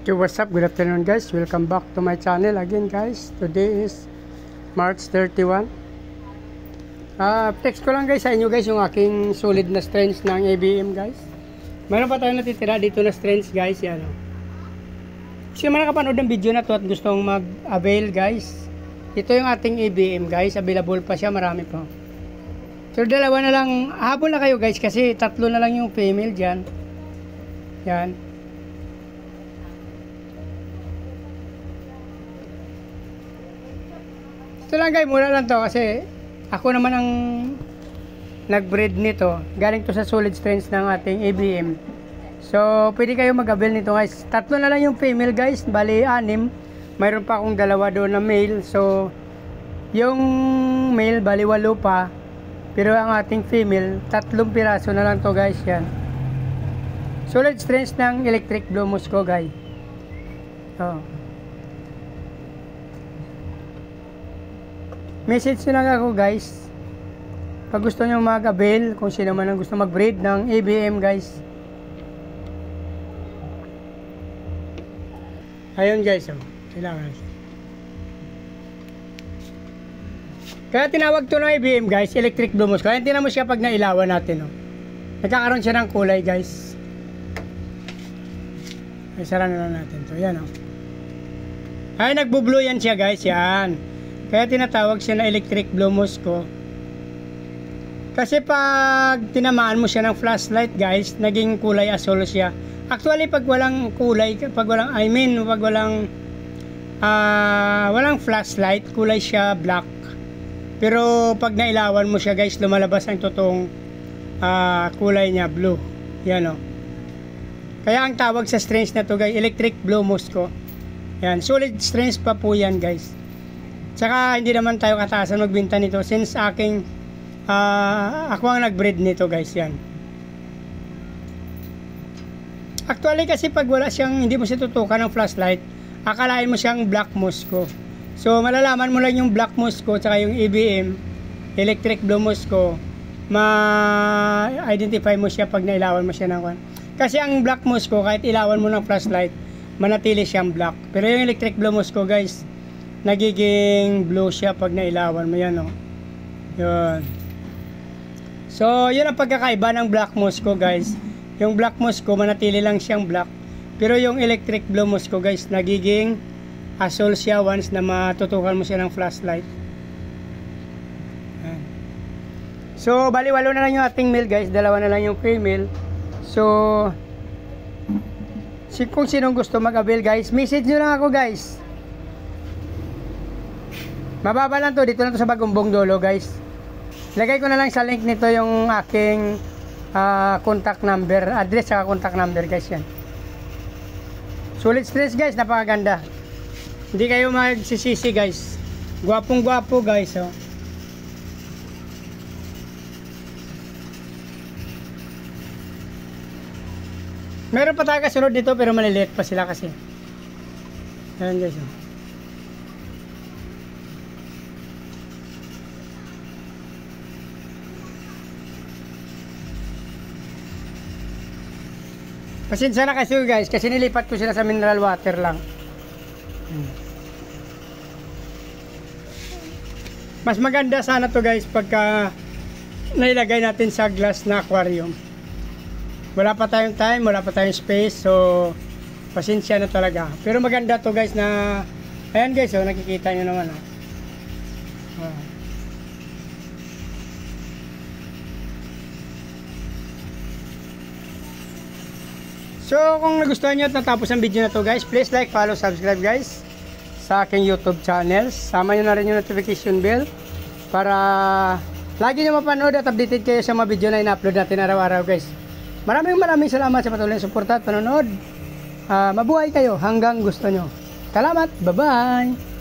Okay, what's up? Good afternoon guys. Welcome back to my channel again guys. Today is March 31. Text ko lang guys sa inyo guys yung aking solid na strands ng ABM guys. Meron pa tayong natitira dito na strands guys. Yan o. Sino man nakapanood ng video na to at gustong mag-avail guys, ito yung ating ABM guys. Available pa siya, marami pa. So dalawa na lang, habol na kayo guys kasi tatlo na lang yung female dyan. Yan. Ito lang guys, mura lang to kasi ako naman ang nag-breed nito. Galing to sa solid strands ng ating ABM. So, pwede kayo mag-avail nito guys. Tatlo na lang yung female guys, bali 6. Mayroon pa akong dalawa doon na male. So, yung male bali 8 pa. Pero ang ating female, 3 piraso na lang to guys. Yan. Solid strands ng electric blue Musco guys. Oh. Message nyo lang ako guys pag gusto nyo mag-avail, kung sino man ang gusto mag-breed ng ABM guys. Ayun guys, oh. Kailangan. Kaya tinawag to ng ABM guys, electric blue Musco. Kaya tinan mo siya pag nailawan natin, oh. Nagkakaroon siya ng kulay guys. Ay, sara na lang natin to. Yan, oh. Ay, nagbo-blue yan siya guys. Yan. Kaya tinatawag siya na electric blue Musco. Kasi pag tinamaan mo siya ng flashlight guys, naging kulay asul siya. Actually pag walang kulay, pag walang walang flashlight, kulay siya black. Pero pag nailawan mo siya guys, lumalabas ang totoong kulay niya, blue. Yan o. Kaya ang tawag sa strange na to guys, electric blue Musco. Yan, solid strange pa po yan guys. Tsaka hindi naman tayo kataasan magbenta nito since ako ang nag-breed nito guys. Yan. Actually kasi pag wala siyang, hindi mo siya tutukan ng flashlight, akalain mo siyang black Musco. So malalaman mo lang yung black Musco tsaka yung ABM, electric blue Musco, ma-identify mo siya pag nailawan mo siya ng kwan. Kasi ang black Musco kahit ilawan mo ng flashlight, manatili siyang black. Pero yung electric blue Musco guys, nagiging blue siya pag nailawan mo. Yan o. Yun. So yun ang pagkakaiba ng black Musco guys. Yung black Musco manatili lang siyang black, pero yung electric blue Musco guys, nagiging asul siya once na matutukan mo siya ng flashlight. Yan. So bali 8 na lang yung ating male guys, 2 na lang yung female. So kung sinong gusto mag-avail guys, message nyo lang ako guys. Mababa lang to, dito na to sa Bagumbong Dolo guys. Lagay ko na lang sa link nito yung aking contact number, address saka contact number guys. Yan. Solid stress guys, napakaganda. Hindi kayo magsisisi guys. Gwapong gwapo guys, oh. Meron pa tayo kasunod dito pero maliliit pa sila kasi. Ayan guys, oh. Pasensya na kasi guys, kasi nilipat ko sila sa mineral water lang. Mas maganda sana to guys pagka nailagay natin sa glass na aquarium. Wala pa tayong time, wala pa tayong space, so pasensya na talaga. Pero maganda to guys na, ayan guys, oh, nakikita nyo naman. Oh. So kung nagustuhan nyo at natapos ang video na to guys, please like, follow, subscribe guys sa aking YouTube channel. Sama nyo na rin yung notification bell para lagi nyo mapanood at updated kayo sa mga video na ina-upload natin araw-araw guys. Maraming salamat sa patuloy na suporta at panonood. Mabuhay kayo hanggang gusto nyo. Salamat, bye bye.